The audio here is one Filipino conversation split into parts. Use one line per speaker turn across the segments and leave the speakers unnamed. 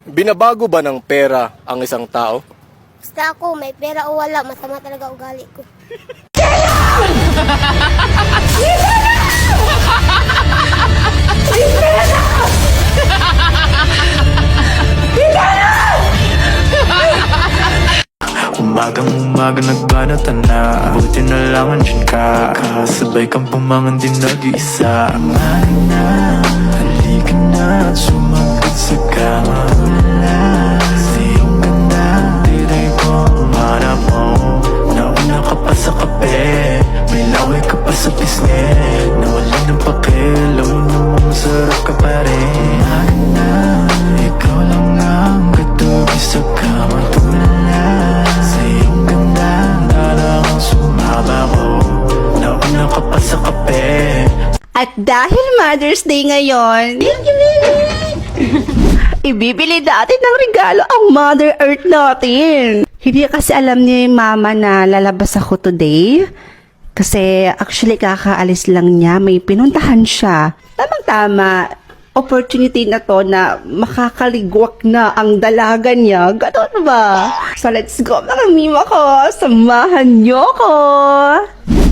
Binabago ba ng pera ang isang tao?
Basta ako, may pera o wala, masama talaga ugali ko.
Umagang-umaga nagbanatan na, buti na lang andyan ka. Kasabay kang pumangan din nag-iisa. Amarin na, halika na at sumagot sa kama. Wala sa iyong ganda, tiray ko umarap mo. Nauna ka pa sa kape, may laway ka pa sa pisngi. Nawala ng pakialam mo naman masarap ka pa rin. Umarin na, ikaw lang ang katubi sa kama. Tulala sa iyong ganda, nalang sumaba ko. Nauna ka pa sa kape.
At dahil Mother's Day ngayon, ibibili natin ng regalo ang Mother Earth natin. Hindi kasi alam ni Mama na lalabas ako today. Kasi actually kakaalis lang niya, may pinuntahan siya. Tamang-tama, opportunity na to na makakaligwak na ang dalaga niya. Ganon ba? So let's go mga mima ko, samahan niyo ko.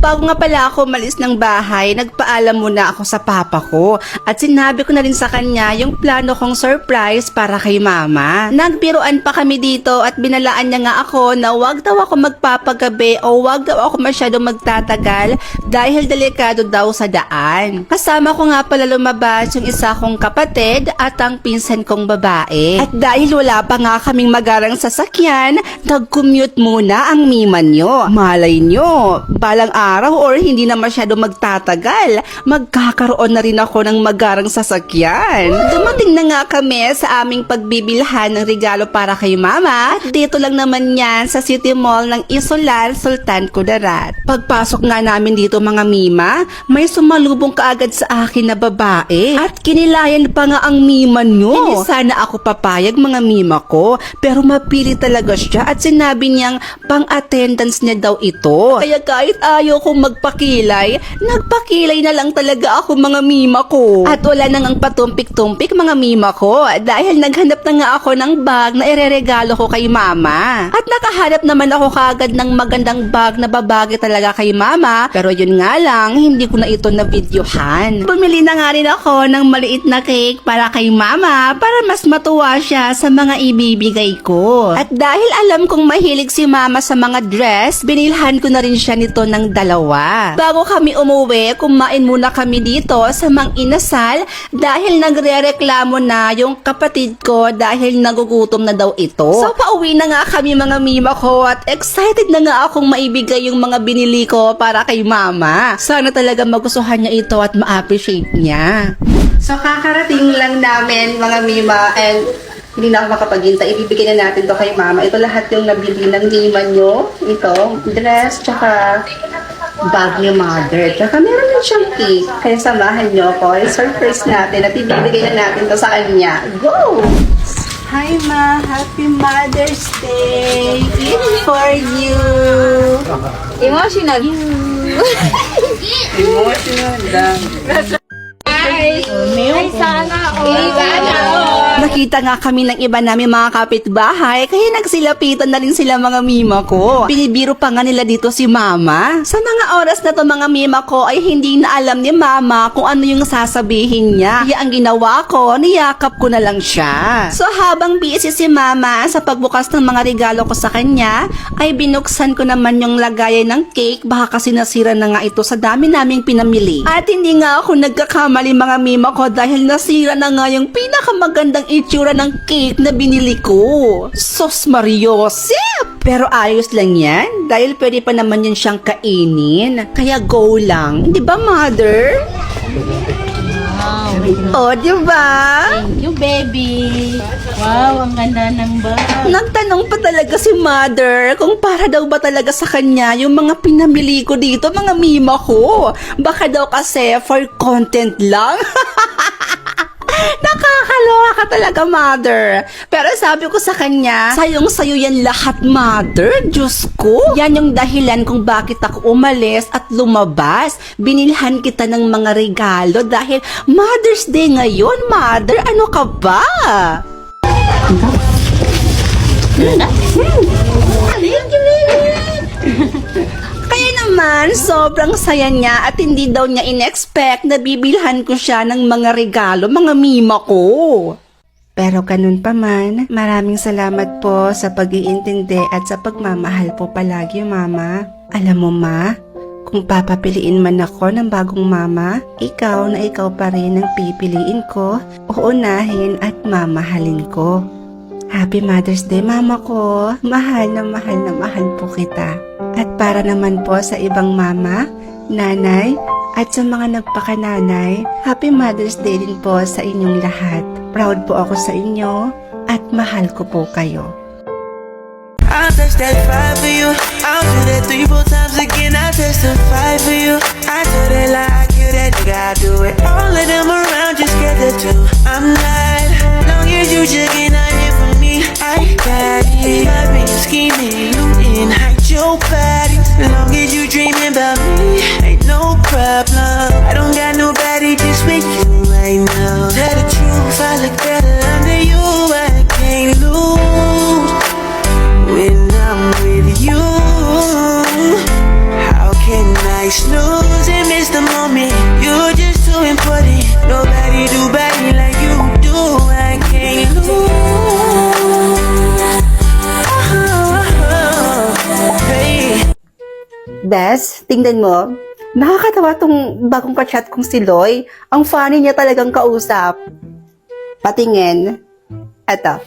Bago nga pala ako malis ng bahay, nagpaalam muna ako sa papa ko at sinabi ko na rin sa kanya yung plano kong surprise para kay mama. Nagbiruan pa kami dito at binalaan niya nga ako na wag daw ako magpapagabi o wag daw ako masyadong magtatagal dahil delikado daw sa daan. Kasama ko nga pala lumabas yung isa kong kapatid at ang pinsan kong babae. At dahil wala pa nga kaming magarang sasakyan, nag-commute muna ang mima nyo. Malay nyo, balang araw or hindi na masyado magtatagal, magkakaroon na rin ako ng magarang sasakyan. Dumating na nga kami sa aming pagbibilhan ng regalo para kay mama at dito lang naman yan sa City Mall ng Isolar, Sultan Kudarat. Pagpasok nga namin dito mga mima, may sumalubong kaagad sa akin na babae at kinilayan pa nga ang mima nyo. Hindi sana ako papayag mga mima ko, pero mapili talaga siya at sinabi niyang pang-attendance niya daw ito. Kaya kahit ayaw kong magpakilay, nagpakilay na lang talaga ako mga mima ko. At wala nang ang patumpik-tumpik mga mima ko dahil naghanap na nga ako ng bag na ireregalo ko kay mama. At nakahanap naman ako kaagad ng magandang bag na babagay talaga kay mama, pero yun nga lang, hindi ko na ito na-videohan. Bumili na nga rin ako ng maliit na cake para kay mama para mas matuwa siya sa mga ibibigay ko. At dahil alam kong mahilig si mama sa mga dress, binilhan ko na rin siya nito ng dalawa. Bago kami umuwi, kumain muna kami dito sa Mang Inasal dahil nagre-reklamo na yung kapatid ko dahil nagugutom na daw ito. So pauwi na nga kami mga mima ko at excited na nga akong maibigay yung mga binili ko para kay mama. Sana talaga magustuhan niya ito at ma-appreciate niya. So kakarating lang namin mga mima and hindi na ako makapaghintay. Ibibigay na natin to kay mama. Ito lahat yung nabili ng mima nyo. Ito, dress, tsaka bag ni mother. Tsaka meron din siyang cake. Kaya samahan nyo ako. I-surprise natin at ibibigay na natin to sa kanya. Go! Hi Ma! Happy Mother's Day! It's for you!
Emotional.
Emotional lang.
Ay, sana
Nakita nga kami ng iba namin mga kapitbahay, kaya nagsilapitan na rin sila mga mima ko. Binibiro pa nga nila dito si mama. Sa mga oras na to mga mima ko ay hindi na alam ni mama kung ano yung sasabihin niya. Kaya ang ginawa ko, niyakap ko na lang siya. So habang busy si mama sa pagbukas ng mga regalo ko sa kanya, ay binuksan ko naman yung lagayan ng cake, baka kasi nasira na nga ito sa dami naming pinamili. At hindi nga ako nagkakamali mga mima ko dahil nasira na nga yung pinakamagandang itsura ng cake na binili ko. Sos Mariosep! Pero ayos lang yan dahil pwede pa naman yan siyang kainin. Kaya go lang. Di ba, mother?
Wow.
O, di ba?
Thank you, baby. Wow, ang ganda ng bag.
Nagtanong pa talaga si mother kung para daw ba talaga sa kanya yung mga pinamili ko dito, mga mima ko. Baka daw kasi for content lang. Nakakaloka ka talaga, mother. Pero sabi ko sa kanya, sayong-sayo yan lahat, mother. Diyos ko. Yan yung dahilan kung bakit ako umalis at lumabas. Binilhan kita ng mga regalo dahil Mother's Day ngayon, mother. Ano ka ba? Kaya naman, sobrang saya niya at hindi daw niya in-expect na bibilhan ko siya ng mga regalo, mga mima ko. Pero ganun pa man, maraming salamat po sa pag-iintindi at sa pagmamahal po palagi, Mama. Alam mo, Ma, kung papapiliin man ako ng bagong mama, ikaw na ikaw pa rin ang pipiliin ko, uunahin at mamahalin ko. Happy Mother's Day, Mama ko. Mahal na mahal po kita. At para naman po sa ibang mama, nanay, at sa mga nagpakananay, Happy Mother's Day din po sa inyong lahat. Proud po ako sa inyo at mahal ko po kayo.
I'll touch that fire for you. I'll do that 3-4 times again. I testify for you. I tell that lie, I kill that nigga. I do it. All of them around just get the two. I'm not. Long as you shaking, I'm here for me. I got it. I've been scheming. You in hide your body. Long as you dreaming about me, ain't no problem. I don't got nobody just with you right now. Tell the truth, I look better under you. I can't lose when I'm with you. How can I snooze and miss the moment? You're just too important. Nobody do body like you do. I can't lose. Hey.
Bes, tingnan mo. Nakakatawa tong bagong kachat kong si Loy. Ang funny niya talagang kausap. Patingin. Eto.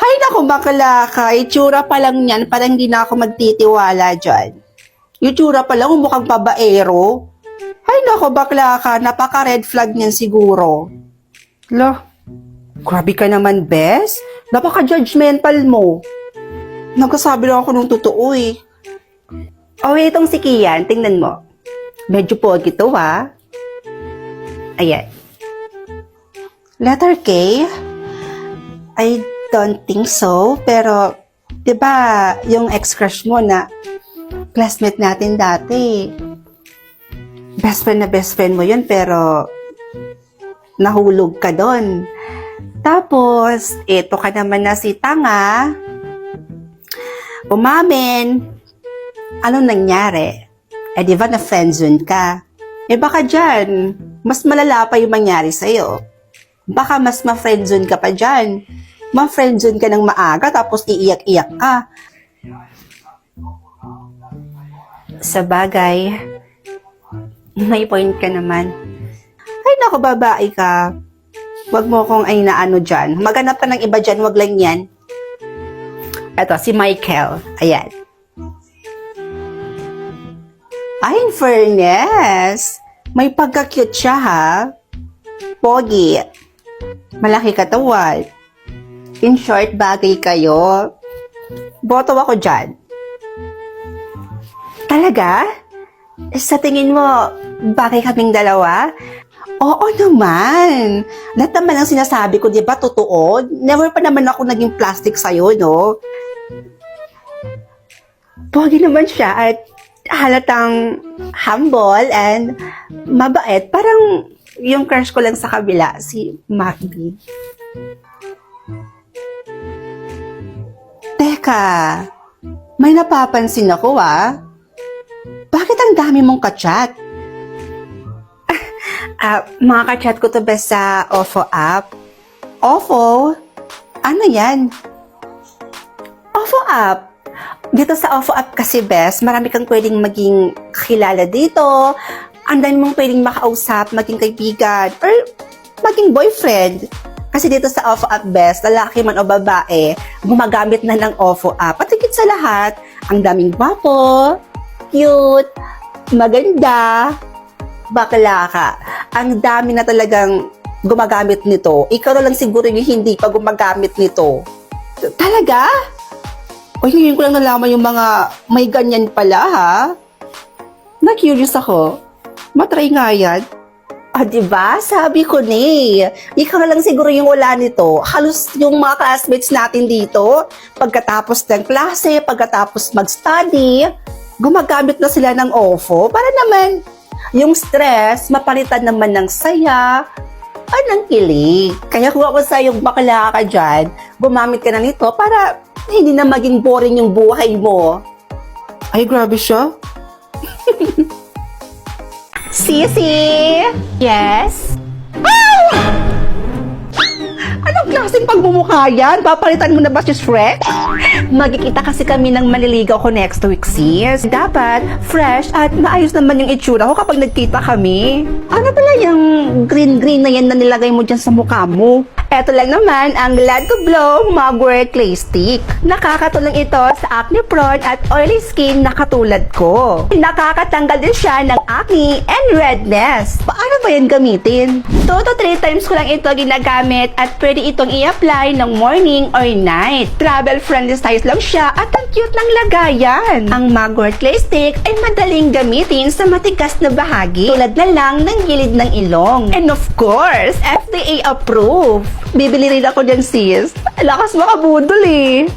Hay nako bakla ka, itsura pa lang yan, parang hindi na ako magtitiwala dyan. Itsura pa lang, mukhang babaero. Hay nako bakla ka, napaka-red flag niyan siguro. Lo, grabe ka naman, Bes. Napaka-judgmental mo. Nagkasabi lang ako ng totoo eh. Oh, itong si Kian, tingnan mo. Medyo pogi to ha. Ayan. Letter K? I don't think so, pero 'di ba yung ex-crush mo na classmate natin dati. Best friend mo yun, pero nahulog ka doon. Tapos, ito ka naman na si Tanga. Umamin. Anong nangyari? Eh, di ba na friendzone ka? Eh, baka dyan, mas malala pa yung mangyari sa'yo. Baka mas ma-friendzone ka pa dyan. Ma-friendzone ka ng maaga, tapos iiyak-iyak ka. Sa bagay, may point ka naman. Ay, naku, babae ka. Huwag mo kong ay naano dyan. Maghanap ka ng iba dyan, wag lang yan. Eto, si Michael. Ayan. Ay, in fairness, may pagka-cute siya ha. Pogi. Malaki katawan. In short, bagay kayo. Boto ako dyan. Talaga? Sa tingin mo, bagay kaming dalawa? Oo naman. Lahat naman ang sinasabi ko, di ba, totoo? Never pa naman ako naging plastic sa'yo, no? Pogi naman siya at halatang humble and mabait. Parang yung crush ko lang sa kabila, si Macby. Teka, may napapansin ako Bakit ang dami mong kachat? Mga kachat ko to best sa OFO app. OFO? Ano yan? OFO app. Dito sa OFO app kasi best, marami kang pwedeng maging kakilala dito. Ang dami mong pwedeng makausap, maging kaibigan, or maging boyfriend. Kasi dito sa OFO app best, lalaki man o babae, gumagamit na ng OFO app. At higit sa lahat, ang daming gwapo, cute, maganda, bakla ka. Ang dami na talagang gumagamit nito. Ikaw na lang siguro yung hindi pa gumagamit nito. Talaga? O ngayon ko lang nalaman yung mga may ganyan pala ha. Na-curious ako. Matry nga yan. Diba? Sabi ko ni. Ikaw na lang siguro yung wala nito. Halos yung mga classmates natin dito, pagkatapos ng klase, pagkatapos mag-study, gumagamit na sila ng OFO para naman yung stress, mapalitan naman ng saya, Anong kilig? Kaya kung ako sa'yo bakla ka dyan, gumamit ka na nito para hindi na maging boring yung buhay mo. Ay, grabe siya. Sisi! Yes? Anong klaseng pagmumukha yan? Papalitan mo na ba si Shrek? Magkikita kasi kami ng manliligaw ko next week, sis. Dapat fresh at maayos naman yung itsura ko kapag nagkita kami. Ano pala yung green-green na yan na nilagay mo dyan sa mukha mo? Eto lang naman ang Glad to Glow Mugwort Clay Stick. Nakakatulong ito sa acne prone at oily skin na katulad ko. Nakakatanggal din siya ng acne and redness. Paano ba yan gamitin? 2 to 3 times ko lang ito ginagamit at pwede itong i-apply ng morning or night. Travel-friendly size lang siya at ang cute ng lagayan. Ang Mugwort Clay Stick ay madaling gamitin sa matigas na bahagi tulad na lang ng gilid ng ilong. And of course, FDA approved. Bibili rin ako dyan, sis. Lakas makabudol eh.